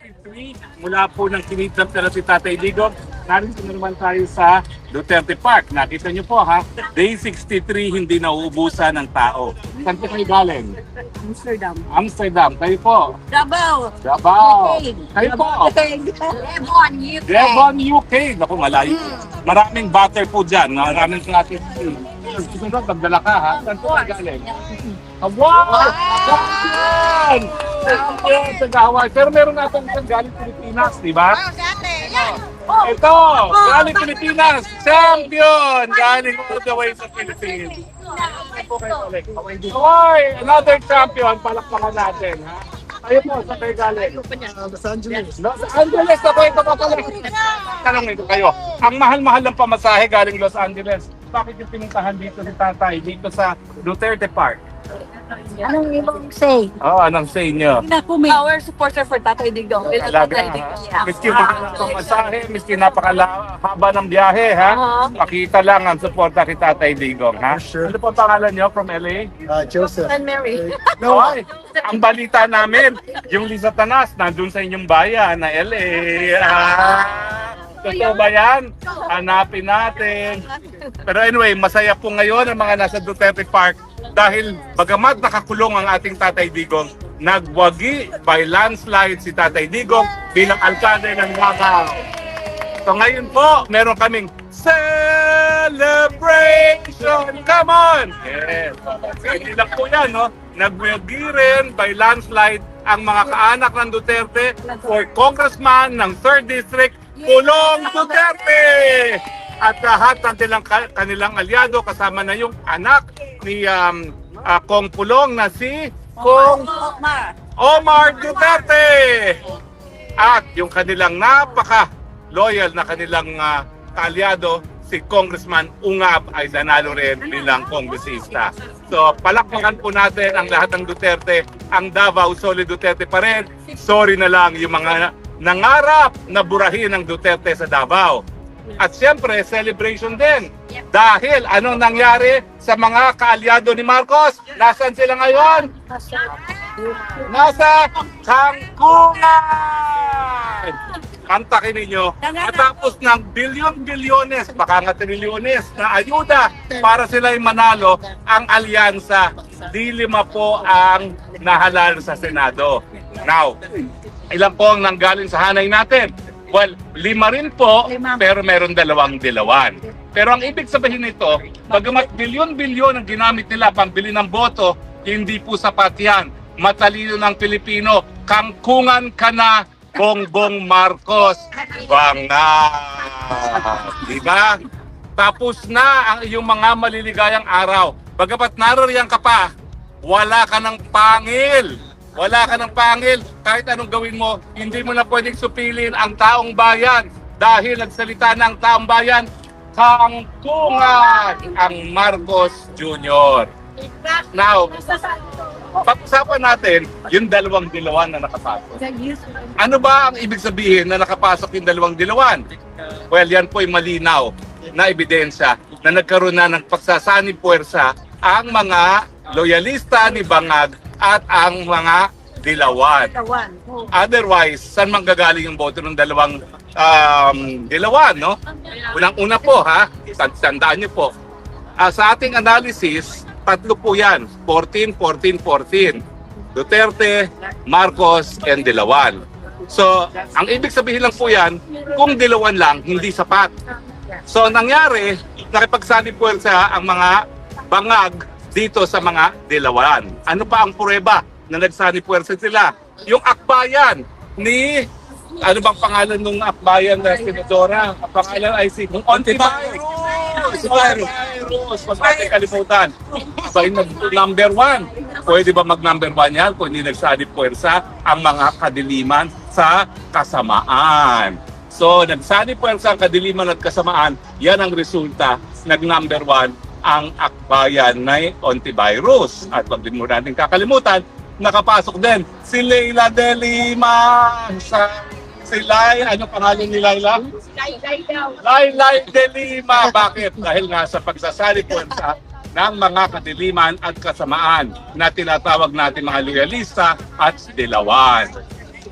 63 mula po ng kinidnap na si Tatay Digong. Narito na naman tayo sa Duterte Park. Nakita niyo po ha, day 63 hindi nauubusan ng tao. Saan po kayo galing? Amsterdam. Amsterdam. Kayo po? Davao. Davao. Kayo po? Devon, UK. Devon, UK. Naku, malayo. Maraming butter po dyan. Maraming natin. Susunod, magdala ka ha. Saan po kayo galing? Wow! Champion! Champion sa Hawaii. Pero meron natin isang galing Pilipinas, di ba? Ito, galing Pilipinas, champion! Galing all the way sa Philippines. Hawaii, another champion, palakpakan natin. Ha? Kayo po, saan kayo galing? Los Angeles. Los Angeles, ako ito pa pala. Tanong ito kayo, ang mahal-mahal ng pamasahe galing Los Angeles. Bakit yung pinuntahan dito si Tatay, dito sa Duterte Park? Anong ibang say? Anong say nyo? Our supporter for Tatay Digong. Talaga, ha? Miski pamasahe, miski napakahaba ng biyahe, ha? Pakita lang ang suporta kay Tatay Digong, ha? Sure. Ano po ang pangalan nyo from LA? Joseph. And Mary. No, Ay, ang balita namin, yung Lisa Tanas, nandun sa inyong bayan na LA. Totoo ba yan? Hanapin natin. Pero anyway, masaya po ngayon ang mga nasa Duterte Park dahil bagamat nakakulong ang ating Tatay Digong, nagwagi by landslide si Tatay Digong bilang alkalde ng Davao. So ngayon po, meron kaming celebration! Come on! Yes. Hindi lang po yan, no? Nagwagi rin by landslide ang mga kaanak ng Duterte for congressman ng 3rd District, Pulong Duterte! At lahat ng kanilang alyado, kasama na yung anak ni Kong Pulong na si Kong Omar Duterte! At yung kanilang napaka-loyal na kanilang kaalyado, si Congressman Ungab ay nanalo rin bilang kongresista. So palakpakan po natin ang lahat ng Duterte, ang Davao solid Duterte pa rin. Sorry na lang yung mga nangarap na burahin ng Duterte sa Davao. At siyempre, celebration din. Dahil anong nangyari sa mga kaalyado ni Marcos? Nasaan sila ngayon? Nasa Cancun! Kantakin ninyo, matapos ng bilyon-bilyones, baka nga trilyones na ayuda para sila'y manalo, ang alyansa, di 5 po ang nahalal sa Senado. Now, ilan po ang nanggaling sa hanay natin? Well, 5 rin po, pero meron 2 dilawan. Pero ang ibig sabihin nito, bagamat bilyon-bilyon ang ginamit nila pambili ng boto, hindi po sapat yan. Matalino ng Pilipino, kangkungan ka na, Bongbong Marcos. Banga! Diba? Tapos na ang iyong mga maliligayang araw. Bagamat naririyan ka pa, wala ka ng pangil. Wala ka ng pangil. Kahit anong gawin mo, hindi mo na pwedeng supilin ang taong bayan. Dahil nagsalita ng taong bayan, kangkungan ang Marcos Jr. Now, pag-usapan natin yung 2 dilawan na nakapasok. Ano ba ang ibig sabihin na nakapasok yung 2 dilawan? Well, yan po ay malinaw na ebidensya na nagkaroon na ng pagsasani puwersa ang mga loyalista ni Bangag at ang mga dilawan. Otherwise, saan manggagaling yung boto ng 2 dilawan, no? Unang-una po, ha? Tandaan niyo po. Sa ating analysis, 3 po yan. 14, 14, 14. Duterte, Marcos, and Dilawan. So, ang ibig sabihin lang po yan, kung dilawan lang, hindi sapat. So, nangyari, nakipagsani puwersa ang mga Bangag dito sa mga dilawan. Ano pa ang pruweba na nagsani puwersa sila? Yung akbayan ni, ano bang pangalan ng akbayan na Senadora? Ang pangalan ay si Ontiveros. Huwag natin kalimutan. Abay, number 1. Pwede ba mag-number 1 yan kung hindi nagsani puwersa ang mga kadiliman sa kasamaan? So, nagsani puwersa ang kadiliman at kasamaan, yan ang resulta. Nag-number 1 ang akbayan na Ontiveros. At wag din mo natin kakalimutan, nakapasok din si Leila de Lima si Lai, ano pangalan ni Laila? Lailay de Lima. Bakit? Dahil nga sa pagsasali puwersa ng mga kadiliman at kasamaan na tinatawag natin mga loyalista at dilawan.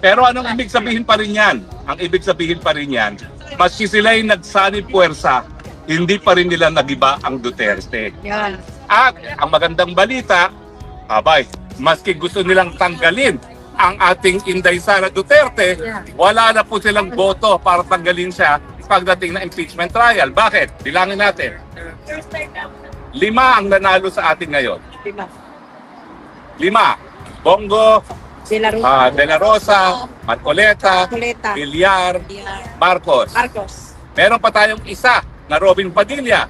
Pero anong ibig sabihin pa rin yan? Ang ibig sabihin pa rin yan, maski sila'y nagsanib puwersa, hindi pa rin nila nagiba ang Duterte. Yan. At ang magandang balita, abay, maski gusto nilang tanggalin ang ating Inday Sara Duterte, wala na po silang boto para tanggalin siya pagdating na impeachment trial. Bakit? Bilangin natin. 5 ang nanalo sa atin ngayon. 5. Bongo, Sila rin. De La Rosa, Marcoleta, Marcoleta. Villar, Marcos. Marcos. Meron pa tayong isa na Robin Padilla.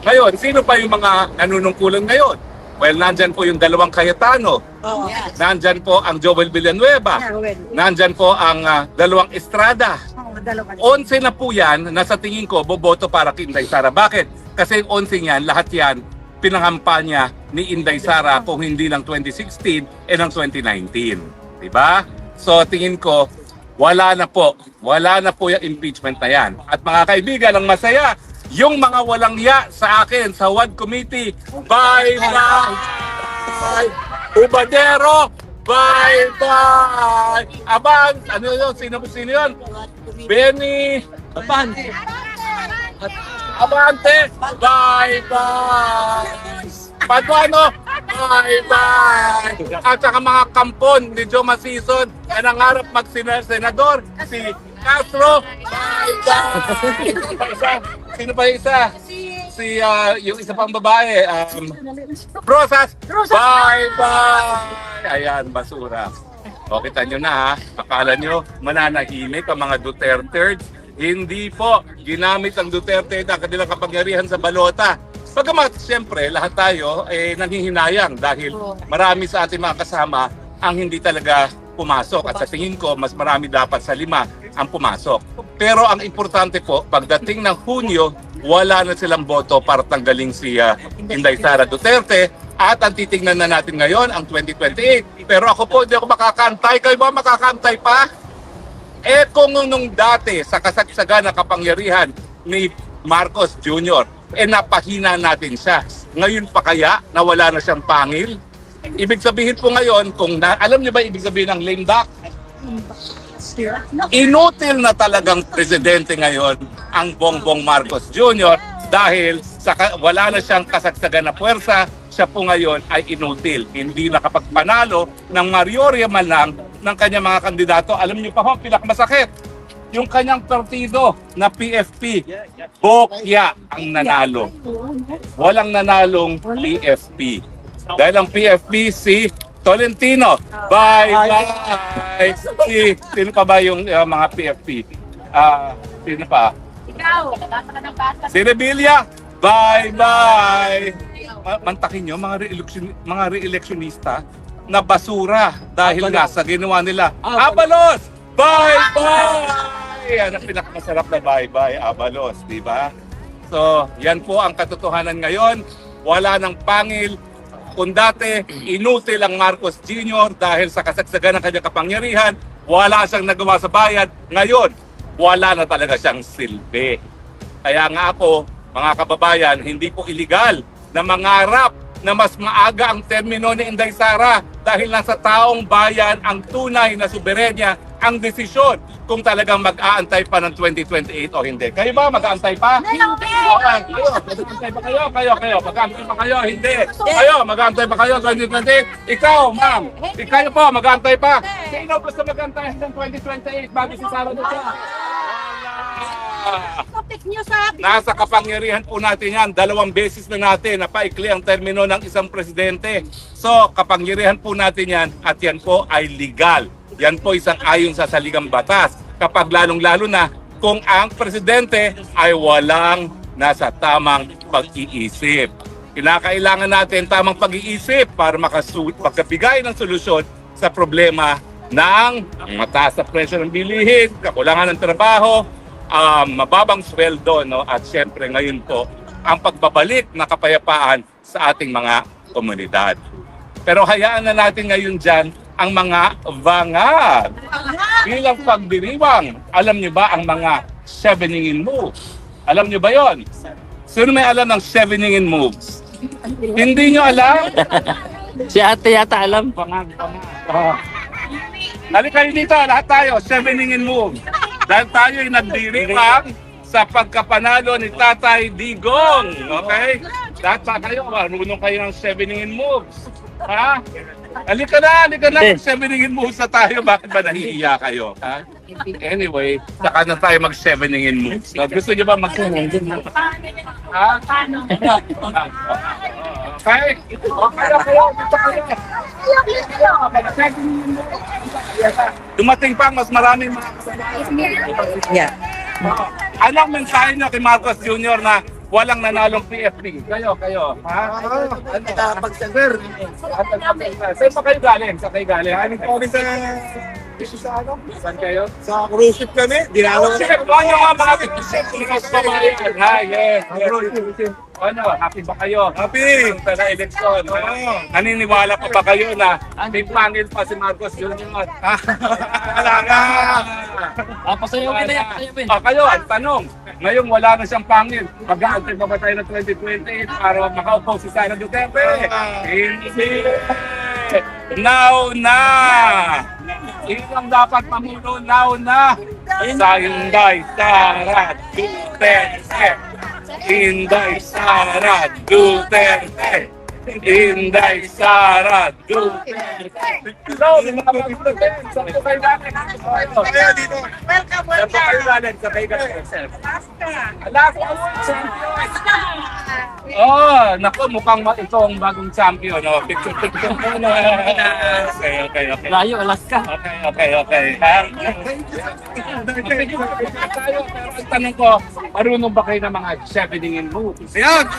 Ngayon, sino pa yung mga nanunungkulan ngayon? Well, nandyan po yung 2 Cayetano. Oh, yes. Nandyan po ang Joel Villanueva. Nandyan po ang 2 Estrada. 11 na po yan na sa tingin ko boboto para kay Inday Sara. Bakit? Kasi 11 yan, lahat yan pinangampanya ni Inday Sara kung hindi ng 2016 ng 2019. Diba? So tingin ko, wala na po yung impeachment na yan. At mga kaibigan, ang masaya, yung mga walang ya sa akin sa WAD Committee, bye-bye! Ubadero, bye-bye! Abang, ano yun? Sino yun? Benny, Abante, bye-bye! Paduano, bye-bye! At saka mga kampon ni Joe Masison na nangarap mag-senador, si Castro, bye-bye! Sino pa yung isa? Si yung isa pang babae, Rosas, bye-bye! Ayan, basura. O, kita nyo na ha, akala nyo mananahimik ang mga Duterte. Hindi po, ginamit ang Duterte na kanilang kapangyarihan sa balota. Pagamat, siyempre, lahat tayo nanghihinayang dahil marami sa ating mga kasama ang hindi talaga pumasok. At sa tingin ko, mas marami dapat sa 5 ang pumasok. Pero ang importante po, pagdating ng Hunyo, wala na silang boto para tanggaling si Inday Sara Duterte. At ang titingnan na natin ngayon, ang 2028. Pero ako po, hindi ako makakantay. Kayo ba makakantay pa? Kung nung dati sa kasagsagan na kapangyarihan ni Marcos Jr., napahina natin siya. Ngayon pa kaya na wala na siyang pangil? Ibig sabihin po ngayon, alam niyo ba ibig sabihin ng lame duck? Inutil na talagang presidente ngayon ang Bongbong Marcos Jr. dahil wala na siyang kasagsagan na puwersa, siya po ngayon ay inutil. Hindi nakapagpanalo ng mayorya man lang ng kanyang mga kandidato. Alam niyo pa ho, pinakamasakit, yung kanyang partido na PFP, Bokya ang nanalo. Walang nanalong PFP. Dahil ang PFP si Tolentino. Bye-bye! Sino pa ba yung mga PFP? Sino pa? Si Revilla. Bye-bye! Mantakin nyo, mga re-electionista na basura dahil nga sa ginawa nila. Abalos! Bye-bye! Yan ang pinakamasarap na bye-bye, Abalos, di ba? So, yan po ang katotohanan ngayon. Wala ng pangil. Kung dati, inutil ang Marcos Jr. dahil sa kasagsagan ng kanyang kapangyarihan, wala siyang nagawa sa bayan. Ngayon, wala na talaga siyang silbi. Kaya nga ako, mga kababayan, hindi po illegal na mangarap na mas maaga ang termino ni Inday Sara dahil nasa taong bayan ang tunay na soberenya, ang desisyon kung talagang mag-aantay pa ng 2028 o hindi. Kayo ba mag-aantay pa? Hindi! Mag-aantay pa kayo? Kayo. Mag-aantay pa kayo? Hindi! Kayo, mag-aantay pa kayo 2028? Ikaw, ma'am! Kayo po, mag-aantay pa? Sino gusto mag-aantay hanggang 2028 bago si Sara dito? Topic niyo sa akin. Nasa kapangyarihan po natin yan. 2 beses na natin na paikli ang termino ng isang presidente. So, kapangyarihan po natin yan at yan po ay legal. Yan po isang ayon sa saligang batas. Kapag lalong-lalo na kung ang presidente ay walang nasa tamang pag-iisip. Kinakailangan natin tamang pag-iisip para makabigay ng solusyon sa problema ng mataas na presyo ng bilihin, kakulangan ng trabaho, mababang sweldo, no? At syempre ngayon po ang pagbabalik na kapayapaan sa ating mga komunidad. Pero hayaan na natin ngayon dyan ang mga vangad bilang pagdiriwang. Alam niyo ba ang mga seveningin moves? Alam niyo ba yon? Sino may alam ng seveningin moves? Hindi niyo alam? Si ate yata alam. Vangad. Halika kayo dito, lahat tayo, 7 move. Dahil tayo ay nagdiriwang sa pagkapanalo ni Tatay Digong. Okay? Lahat pa kayo, marunong kayo ng 7 moves. Ha? Halika na, 7 moves na tayo. Bakit ba nahihiya kayo? Ha? Anyway, saka na tayo mag-7 moves. Gusto niyo ba mag-7 moves? Ha? Okay? Okay na kayo, dito kayo. Dumating pa mas maraming mga kasalanan. Yeah. Anong mensahe niyo kay Marcos Jr. na walang nanalong PFP? Kayo. Ha? Nakapagsagar. Saan pa kayo galing? Saan kayo galing? Anong kami sa sa ano? Saan kayo? Sa cruise ship kami. Dinalaw. Sige, ano nga mga kababayan? Ha, yes. Ano, happy ba kayo? Happy. Sa eleksyon. Naniniwala pa ba kayo na may pangil pa si Marcos Jr.? Wala na. Pasayaw kita yan. Kayo, ang tanong. Ngayon wala na siyang pangil. Mag-aantay pa ba tayo ng 2028 para makaupo si Sara Duterte? Hindi. Now na! Ilang dapat pamuno now na sa Inday Sara Duterte. Inday Sara Duterte. Inday Sara Duterte. Hello, mga kapatid. Saan po kayo galing? Kaya dito. Welcome, Saan po kayo galing? Sa kayo galing, sir? Alaska! Oh, naku, mukhang ito ang bagong champion. Oh, picture mo na. Okay. Layo, Alaska. Okay. Tayo, pero ang tanong ko, marunong ba kayo ng mga 7 moves? Ayan.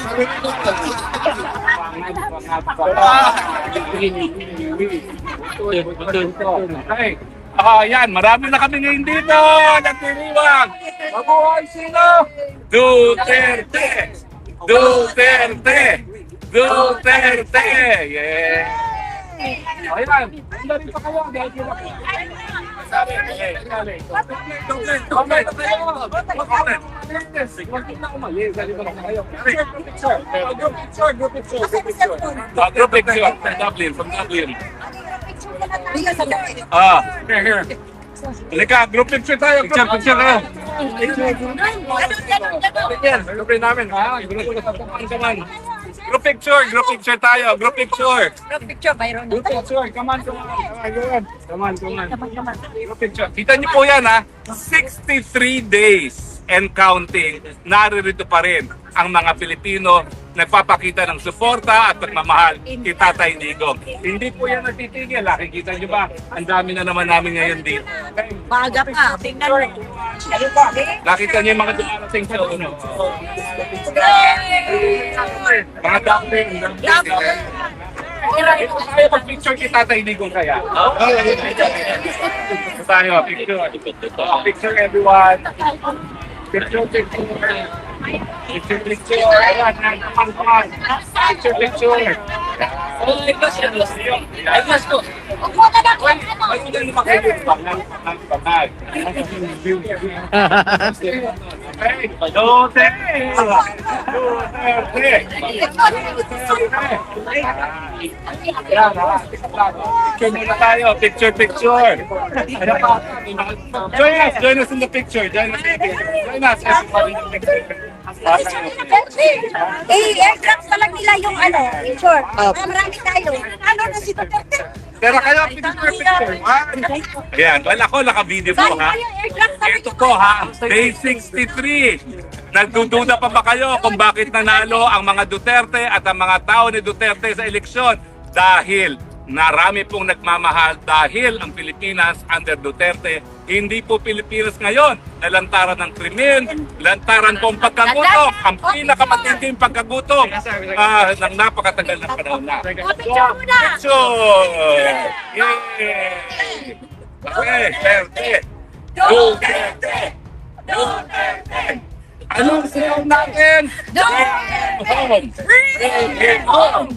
Okay. Yan, marami na kami ngayon dito. Nagtiriwang. Mabuhay sino? Duterte! Yeah! Ayan, nandito pa kayo. Dahil sila po. Group picture from Dublin. Here. Halika, group picture tayo. Picture kayo. Group namin, ha? Group picture tayo. Group picture. Group picture, come on. Come on. Group picture. Kita niyo po yan, ha? 63 days and counting, naririto pa rin ang mga Pilipino nagpapakita ng suporta at pagmamahal kay Tatay Digong. Hindi po yan natitigil. Nakikita niyo ba? Ang dami na naman namin ngayon dito. Maaga pa. Tingnan mo. Nakita niyo yung mga dumarating sa ano? Mga dumpling. Ito tayo pag-picture kay Tatay Digong kaya. Ito tayo, picture. Picture everyone. Picture. Ayan, come on. Picture. Upo ka na kung ano. Ayun na naman kayo. Pangag. Duterte! Yan, picture muna tayo. Picture. Join us in the picture. Join us, everybody in the picture. I-aircraft na lang nila yung picture. Marami tayo. Ano na si Duterte? Pero kayo, picture. Ayan, well ako, naka-video po ha. Ito po ha, day 63. Nagdududa pa ba kayo kung bakit nanalo ang mga Duterte at ang mga tao ni Duterte sa eleksyon? Dahil narami pong nagmamahal dahil ang Pilipinas under Duterte, hindi po Pilipinas ngayon na lantaran ng krimen, lantaran pong pagkagutom, ang pinakamatinding pagkagutom ng napakatagal na panahon na. Picture muna! Picture! Yay! Okay, Duterte! Anong sayaw natin? Bring him home!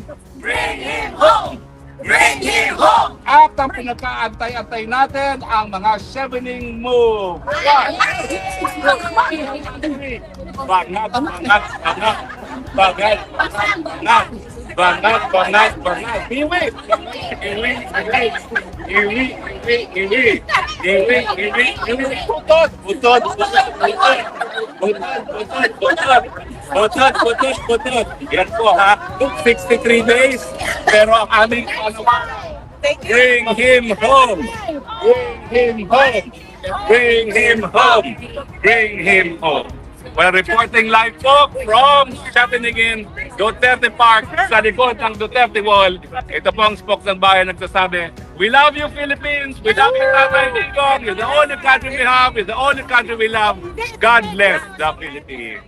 At ang pinagkaantay-antay natin ang mga 7 move. Banat, banat, banat. Iwi! Iwi, iwi, iwi, iwi, iwi. Iwi, iwi, iwi. Putot, putot, putot, putot. Putot, putot, putot. Putot, putot, putot. Yan po ha. Took 63 days. Pero ang aming ano bring him home. Bring him home. Bring him home. Bring him home. We're reporting live po from Chapinigin, Duterte Park, sa likod ng Duterte Wall. Ito po ang spok ng bayan nagsasabi, we love you Philippines, we love you Tatay Digong, you're the only country we have, you're the only country we love. God bless the Philippines.